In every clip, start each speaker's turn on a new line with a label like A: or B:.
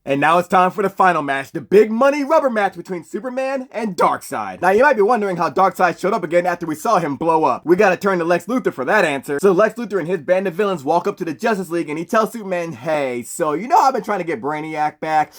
A: And now it's time for the final match, the big money rubber match between Superman and Darkseid. Now you might be wondering how Darkseid showed up again after we saw him blow up. We gotta turn to Lex Luthor for that answer. So Lex Luthor and his band of villains walk up to the Justice League and he tells Superman, hey, so you know how I've been trying to get Brainiac back?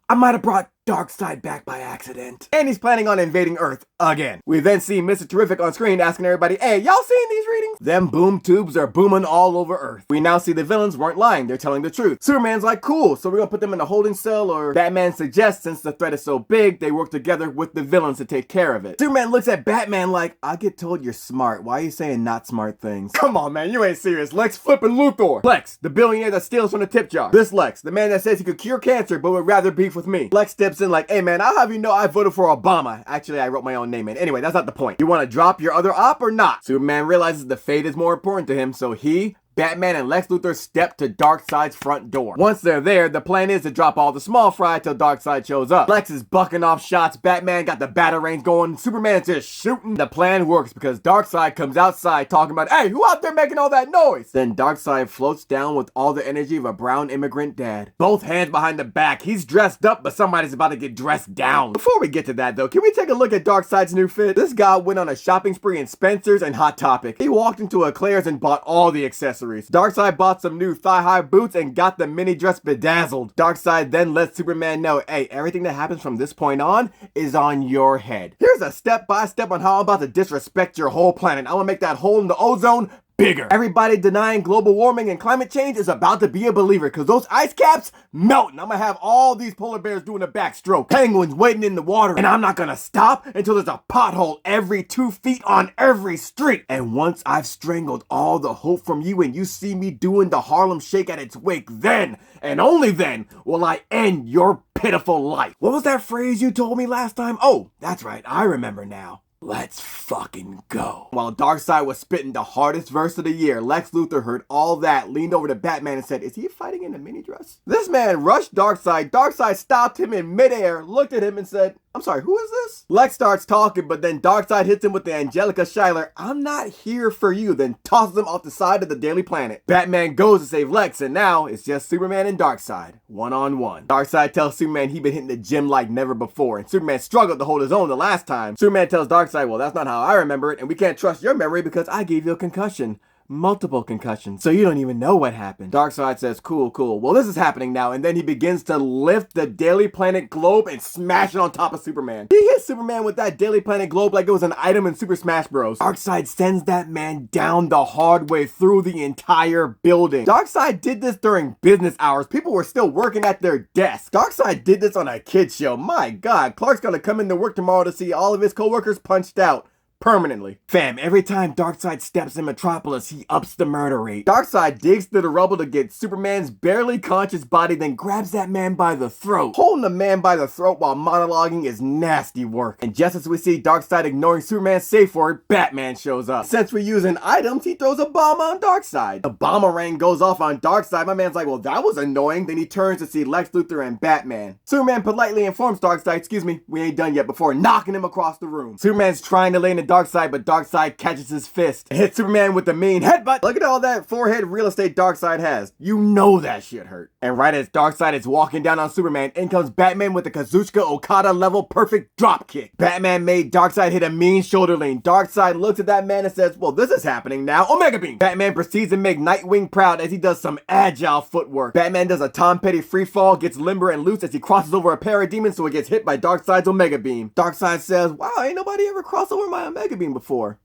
A: I might have brought Darkseid back by accident. And he's planning on invading Earth again. We then see Mr. Terrific on screen asking everybody, hey, y'all seen these readings? Them boom tubes are booming all over Earth. We now see the villains weren't lying, they're telling the truth. Superman's like, cool, so we're gonna put them in a holding cell, or Batman suggests since the threat is so big, they work together with the villains to take care of it. Superman looks at Batman like, I get told you're smart, why are you saying not smart things? Come on man, you ain't serious. Lex flipping Luthor. Lex, the billionaire that steals from the tip jar. This Lex, the man that says he could cure cancer but would rather beef with me. Lex steps in like, hey man, I'll have you know I voted for Obama. Actually, I wrote my own name in. Anyway, that's not the point. You want to drop your other op or not? Superman realizes the fate is more important to him, so he, Batman, and Lex Luthor step to Darkseid's front door. Once they're there, the plan is to drop all the small fry till Darkseid shows up. Lex is bucking off shots, Batman got the batarangs going, Superman is just shooting. The plan works because Darkseid comes outside talking about, hey, who out there making all that noise? Then Darkseid floats down with all the energy of a brown immigrant dad. Both hands behind the back, he's dressed up, but somebody's about to get dressed down. Before we get to that though, can we take a look at Darkseid's new fit? This guy went on a shopping spree in Spencer's and Hot Topic. He walked into a Claire's and bought all the accessories. Darkseid bought some new thigh-high boots and got the mini dress bedazzled. Darkseid then lets Superman know, hey, everything that happens from this point on is on your head. Here's a step-by-step on how I'm about to disrespect your whole planet. I'm gonna make that hole in the ozone bigger. Everybody denying global warming and climate change is about to be a believer because those ice caps melting. I'm gonna have all these polar bears doing a backstroke, penguins waiting in the water, and I'm not gonna stop until there's a pothole every 2 feet on every street. And once I've strangled all the hope from you and you see me doing the Harlem Shake at its wake, then and only then will I end your pitiful life. What was that phrase you told me last time? Oh, that's right, I remember now. Let's fucking go. While Darkseid was spitting the hardest verse of the year, Lex Luthor heard all that, leaned over to Batman and said, is he fighting in a mini dress? This man rushed Darkseid. Darkseid stopped him in midair, looked at him and said, I'm sorry, who is this? Lex starts talking, but then Darkseid hits him with the Angelica Schuyler, I'm not here for you, then tosses him off the side of the Daily Planet. Batman goes to save Lex, and now it's just Superman and Darkseid, one-on-one. Darkseid tells Superman he been hitting the gym like never before, and Superman struggled to hold his own the last time. Superman tells Darkseid, well, that's not how I remember it, and we can't trust your memory because I gave you a concussion. Multiple concussions, so you don't even know what happened. Darkseid says, cool, cool. Well, this is happening now, and then he begins to lift the Daily Planet globe and smash it on top of Superman. He hits Superman with that Daily Planet globe like it was an item in Super Smash Bros. Darkseid sends that man down the hard way through the entire building. Darkseid did this during business hours. People were still working at their desks. Darkseid did this on a kid's show. My God, Clark's gonna come into work tomorrow to see all of his coworkers punched out. Permanently. Fam, every time Darkseid steps in Metropolis, he ups the murder rate. Darkseid digs through the rubble to get Superman's barely conscious body, then grabs that man by the throat. Holding the man by the throat while monologuing is nasty work. And just as we see Darkseid ignoring Superman's safe word, Batman shows up. Since we're using items, he throws a bomb on Darkseid. The bomberang goes off on Darkseid. My man's like, well, that was annoying. Then he turns to see Lex Luthor and Batman. Superman politely informs Darkseid, excuse me, we ain't done yet, before knocking him across the room. Superman's trying to lay in the Darkseid, but Darkseid catches his fist and hits Superman with the mean headbutt. Look at all that forehead real estate Darkseid has. You know that shit hurt. And right as Darkseid is walking down on Superman, in comes Batman with a Kazuchika Okada level perfect drop kick. Batman made Darkseid hit a mean shoulder lean. Darkseid looks at that man and says, well, this is happening now. Omega Beam. Batman proceeds to make Nightwing proud as he does some agile footwork. Batman does a Tom Petty free fall, gets limber and loose as he crosses over a parademon so he gets hit by Darkseid's Omega Beam. Darkseid says, wow, ain't nobody ever crossed over my Omega Beam before.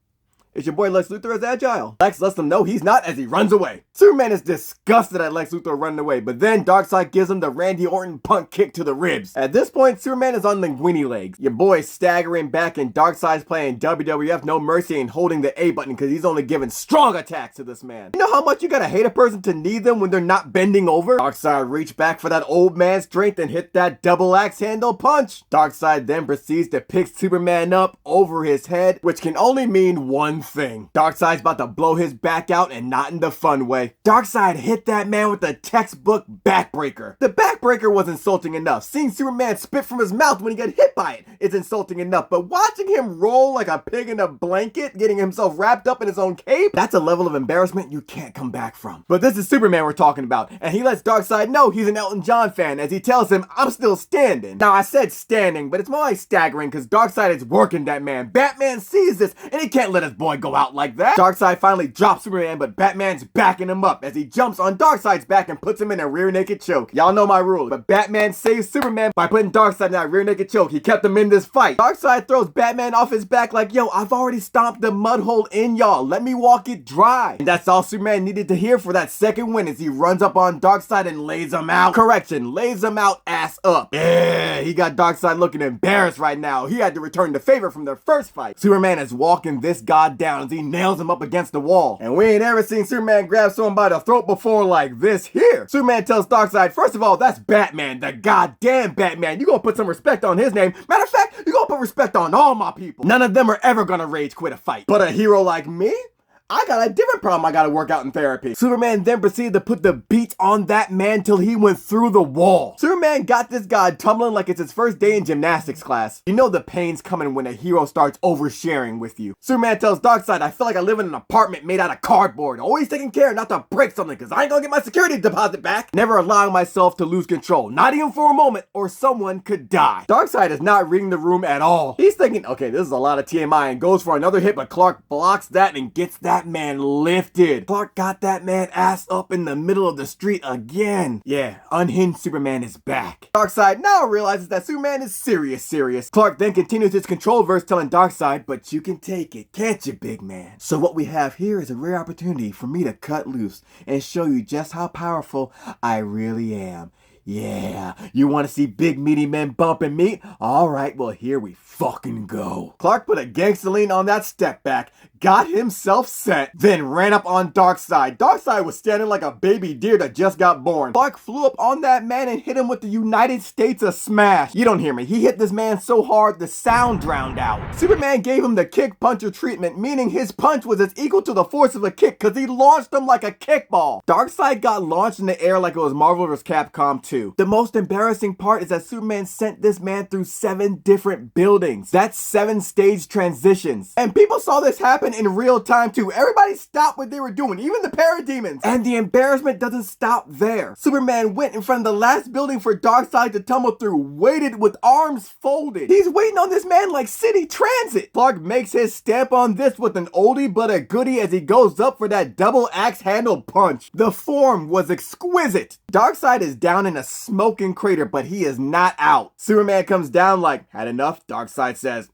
A: It's your boy Lex Luthor as agile. Lex lets them know he's not as he runs away. Superman is disgusted at Lex Luthor running away, but then Darkseid gives him the Randy Orton punk kick to the ribs. At this point, Superman is on linguini legs. Your boy's staggering back and Darkseid's playing WWF No Mercy and holding the A button because he's only giving strong attacks to this man. You know how much you gotta hate a person to need them when they're not bending over? Darkseid reached back for that old man's strength and hit that double axe handle punch. Darkseid then proceeds to pick Superman up over his head, which can only mean one one thing. Darkseid's about to blow his back out, and not in the fun way. Darkseid hit that man with a textbook backbreaker. The backbreaker was insulting enough. Seeing Superman spit from his mouth when he got hit by it is insulting enough, but watching him roll like a pig in a blanket, getting himself wrapped up in his own cape, that's a level of embarrassment you can't come back from. But this is Superman we're talking about, and he lets Darkseid know he's an Elton John fan as he tells him, I'm still standing. Now I said standing, but it's more like staggering because Darkseid is working that man. Batman sees this, and he can't let his boy go out like that. Darkseid finally drops Superman, but Batman's backing him up as he jumps on Darkseid's back and puts him in a rear naked choke. Y'all know my rule, but Batman saves Superman by putting Darkseid in that rear naked choke. He kept him in this fight. Darkseid throws Batman off his back like, yo, I've already stomped the mud hole in y'all. Let me walk it dry. And that's all Superman needed to hear for that second win as he runs up on Darkseid and lays him out. Correction, lays him out ass up. Yeah, he got Darkseid looking embarrassed right now. He had to return the favor from their first fight. Superman is walking this god down as he nails him up against the wall. And we ain't ever seen Superman grab someone by the throat before like this here. Superman tells Darkseid, first of all, that's Batman, the goddamn Batman. You gonna put some respect on his name. Matter of fact, you gonna put respect on all my people. None of them are ever gonna rage quit a fight. But a hero like me? I got a different problem I gotta work out in therapy. Superman then proceeded to put the beats on that man till he went through the wall. Superman got this guy tumbling like it's his first day in gymnastics class. You know the pain's coming when a hero starts oversharing with you. Superman tells Darkseid, I feel like I live in an apartment made out of cardboard, always taking care not to break something because I ain't gonna get my security deposit back. Never allowing myself to lose control, not even for a moment, or someone could die. Darkseid is not reading the room at all. He's thinking, okay, this is a lot of TMI, and goes for another hit, but Clark blocks that and gets that man lifted. Clark got that man ass up in the middle of the street again. Yeah, unhinged Superman is back. Darkseid now realizes that Superman is serious. Clark then continues his control verse telling Darkseid, but you can take it, can't you, big man? So what we have here is a rare opportunity for me to cut loose and show you just how powerful I really am. Yeah, you want to see big meaty men bumping meat? Alright, well here we fucking go. Clark put a gangster lean on that step back, got himself set, then ran up on Darkseid. Darkseid was standing like a baby deer that just got born. Clark flew up on that man and hit him with the United States of Smash. You don't hear me, he hit this man so hard the sound drowned out. Superman gave him the kick puncher treatment, meaning his punch was as equal to the force of a kick because he launched him like a kickball. Darkseid got launched in the air like it was Marvel vs. Capcom 2. The most embarrassing part is that Superman sent this man through 7 different buildings. That's 7 stage transitions. And people saw this happen in real time too. Everybody stopped what they were doing, even the parademons. And the embarrassment doesn't stop there. Superman went in front of the last building for Darkseid to tumble through, waited with arms folded. He's waiting on this man like city transit. Clark makes his stamp on this with an oldie but a goodie as he goes up for that double axe handle punch. The form was exquisite. Darkseid is down in a smoking crater, but he is not out. Superman comes down like, had enough? Darkseid says,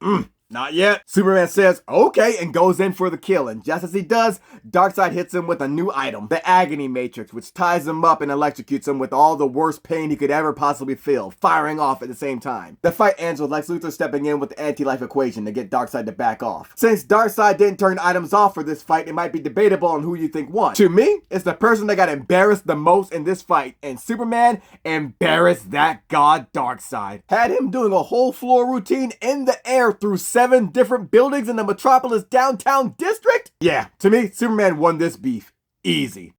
A: not yet. Superman says, okay, and goes in for the kill. And just as he does, Darkseid hits him with a new item, the Agony Matrix, which ties him up and electrocutes him with all the worst pain he could ever possibly feel, firing off at the same time. The fight ends with Lex Luthor stepping in with the anti-life equation to get Darkseid to back off. Since Darkseid didn't turn items off for this fight, it might be debatable on who you think won. To me, it's the person that got embarrassed the most in this fight, and Superman embarrassed that god Darkseid. Had him doing a whole floor routine in the air through 7 different buildings in the Metropolis downtown district? Yeah, to me, Superman won this beef. Easy.